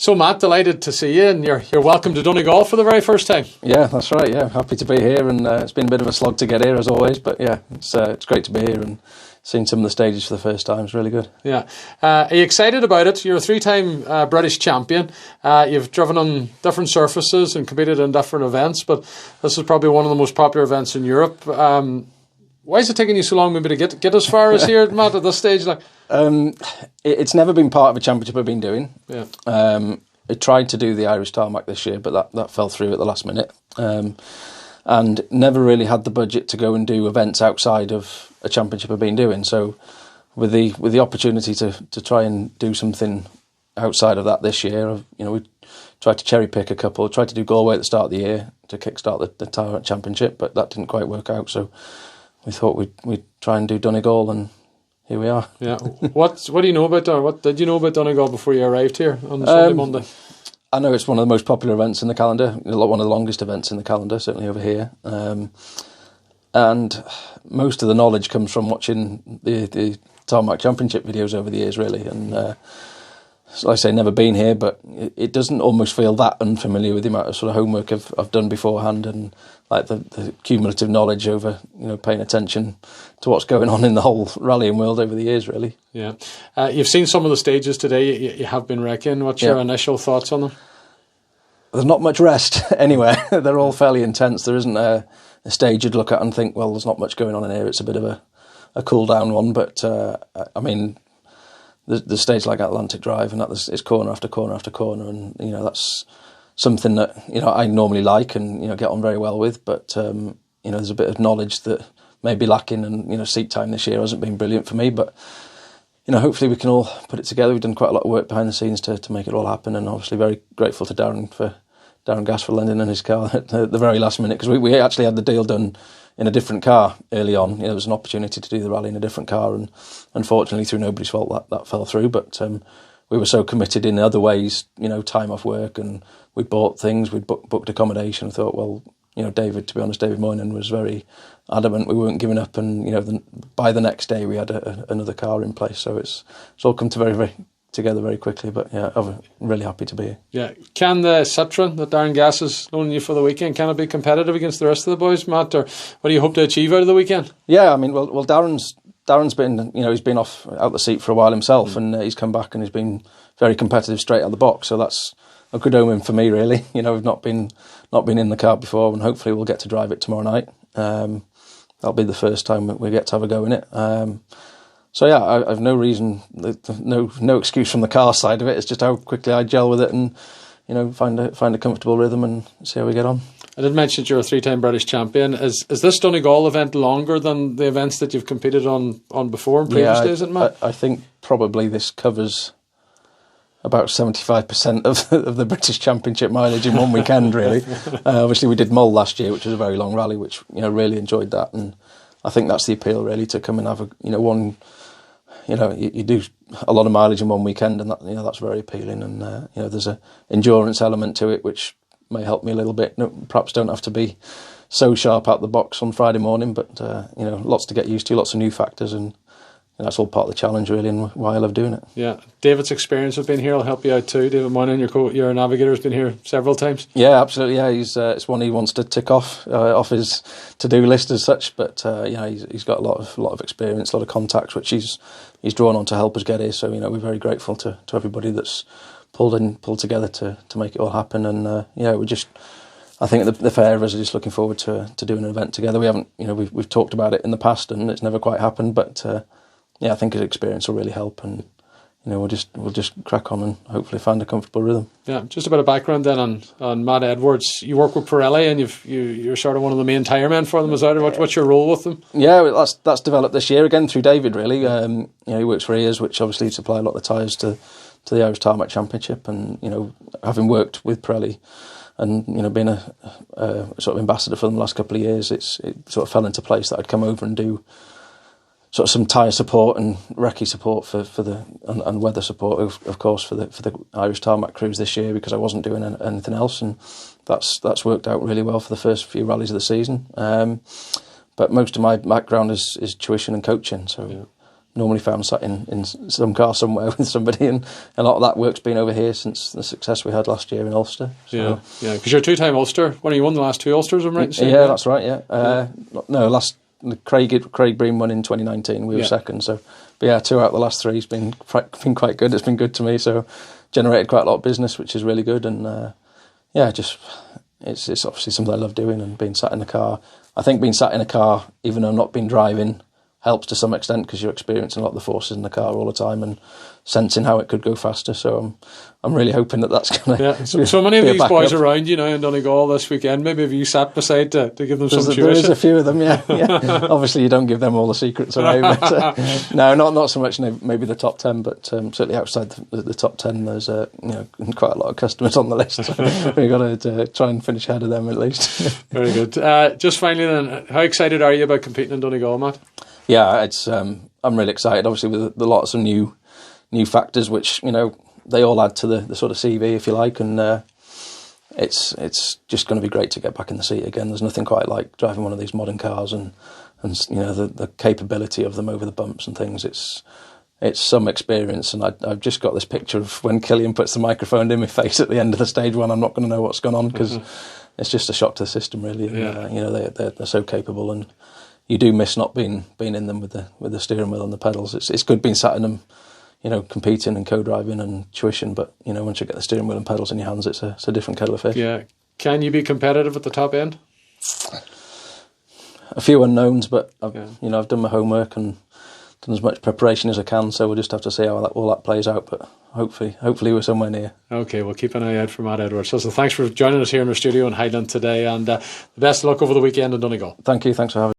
So Matt, delighted to see you, and you're welcome to Donegal for the very first time. Yeah, that's right. Yeah, happy to be here, and it's been a bit of a slog to get here as always, but yeah, it's great to be here and seeing some of the stages for the first time. It's really good. Yeah, are you excited about it? You're a three-time British champion. You've driven on different surfaces and competed in different events, but this is probably one of the most popular events in Europe. Why is it taking you so long maybe to get as far as here, Matt, at this stage? It's never been part of a championship I've been doing. Yeah. I tried to do the Irish tarmac this year, but that fell through at the last minute. And never really had the budget to go and do events outside of a championship I've been doing. So with the opportunity to try and do something outside of that this year, we tried to cherry pick a couple. Tried to do Galway at the start of the year to kickstart the tarmac championship, but that didn't quite work out. So we thought we'd try and do Donegal, and here we are. Yeah. What do you know about Donegal? What did you know about Donegal before you arrived here on Sunday, Monday? I know it's one of the most popular events in the calendar, one of the longest events in the calendar, certainly over here. And most of the knowledge comes from watching the tarmac championship videos over the years, really. And so like I say, never been here, but it doesn't almost feel that unfamiliar with the amount of sort of homework I've done beforehand, and like the cumulative knowledge over paying attention to what's going on in the whole rallying world over the years, really. Yeah, you've seen some of the stages today. You have been wrecking. What's your initial thoughts on them? There's not much rest anywhere. They're all fairly intense. There isn't a stage you'd look at and think, well, there's not much going on in here. It's a bit of a cool down one, but I mean, the stage like Atlantic Drive, and it's corner after corner after corner, and that's something that I normally like and get on very well with. But there's a bit of knowledge that may be lacking, and seat time this year hasn't been brilliant for me. But hopefully we can all put it together. We've done quite a lot of work behind the scenes to make it all happen, and obviously very grateful to Darren Gass for lending in his car at the very last minute, because we actually had the deal done in a different car early on. There was an opportunity to do the rally in a different car, and unfortunately through nobody's fault that fell through. But we were so committed in other ways, time off work, and we bought things, we booked accommodation. I thought, well, David Moynihan was very adamant we weren't giving up, and by the next day we had another car in place. So it's all come to very together very quickly. But yeah, I'm really happy to be here. Yeah, can the Citroen that Darren Gass is loaning you for the weekend, can it be competitive against the rest of the boys, Matt? Or what do you hope to achieve out of the weekend? Yeah, I mean, well, Darren's been he's been out the seat for a while himself, and he's come back and he's been very competitive straight out of the box. So that's a good omen for me, really. We've not been in the car before, and hopefully we'll get to drive it tomorrow night. That'll be the first time we get to have a go in it. So yeah, I've no reason, no excuse from the car side of it. It's just how quickly I gel with it, and find a comfortable rhythm and see how we get on. I did mention that you're a three-time British champion. Is this Donegal event longer than the events that you've competed on before in previous days, Matt? I think probably this covers about 75% of the British Championship mileage in one weekend, really. Obviously, we did Mull last year, which was a very long rally, which really enjoyed that, and I think that's the appeal, really, to come and have one. You do a lot of mileage in one weekend, and that's very appealing. And there's a endurance element to it, which may help me a little bit. Perhaps don't have to be so sharp out the box on Friday morning, but lots to get used to, lots of new factors, and that's all part of the challenge, really, and why I love doing it. Yeah, David's experience of being here will help you out too. David Moynihan, your navigator, has been here several times. Yeah, absolutely. Yeah, it's one he wants to tick off his to-do list as such. But he's got a lot of experience, a lot of contacts, which he's drawn on to help us get here. So we're very grateful to everybody that's pulled together to make it all happen. And I think the pair of us are just looking forward to doing an event together. We haven't, we've talked about it in the past, and it's never quite happened, but. I think his experience will really help, and we'll just crack on and hopefully find a comfortable rhythm. Yeah, just a bit of background then on Matt Edwards. You work with Pirelli, and you're sort of one of the main tyre men for them. Is that what's your role with them? Yeah, that's developed this year again through David, really. He works for EARS, which obviously supply a lot of the tyres to the Irish Tarmac Championship, and having worked with Pirelli and being a sort of ambassador for them the last couple of years, it sort of fell into place that I'd come over and do sort of some tyre support and recce support for and weather support, of course, for the Irish Tarmac crews this year, because I wasn't doing anything else, and that's worked out really well for the first few rallies of the season. But most of my background is tuition and coaching, so normally found sat in some car somewhere with somebody, and a lot of that work's been over here since the success we had last year in Ulster. So. Yeah, because you're a 2-time Ulster. When you won the last 2 Ulsters, I'm right in saying? Yeah, that's right. Yeah, no, Craig Breen won in 2019. We were second. So, but yeah, 2 out of the last 3 has been quite good. It's been good to me. So, generated quite a lot of business, which is really good. And just it's obviously something I love doing, and being sat in the car. I think being sat in a car, even though I've not been driving, helps to some extent, because you're experiencing a lot of the forces in the car all the time and sensing how it could go faster. So I'm really hoping that's going to So many of these boys around you now in Donegal this weekend, maybe have you sat beside to give them some tuition? There is a few of them, yeah. Obviously you don't give them all the secrets away, but no, not so much maybe the top 10, but certainly outside the top 10 there's quite a lot of customers on the list, so we've got to try and finish ahead of them at least. Very good. Just finally then, how excited are you about competing in Donegal, Matt? Yeah, it's I'm really excited, obviously, with the lots of new factors, which they all add to the sort of CV, if you like, and it's just going to be great to get back in the seat again. There's nothing quite like driving one of these modern cars, and the capability of them over the bumps and things. It's some experience, and I've just got this picture of when Killian puts the microphone in my face at the end of the stage one. I'm not going to know what's gone on, because it's just a shock to the system, really. And, they're so capable, and you do miss not being in them with the steering wheel and the pedals. It's good being sat in them, competing and co-driving and tuition, but once you get the steering wheel and pedals in your hands, it's a different kettle of fish. Yeah, can you be competitive at the top end? A few unknowns, but I've done my homework and done as much preparation as I can. So we'll just have to see how all that plays out. But hopefully we're somewhere near. Okay, we'll keep an eye out for Matt Edwards. So thanks for joining us here in our studio in Highland today, and the best of luck over the weekend in Donegal. Thank you. Thanks for having me.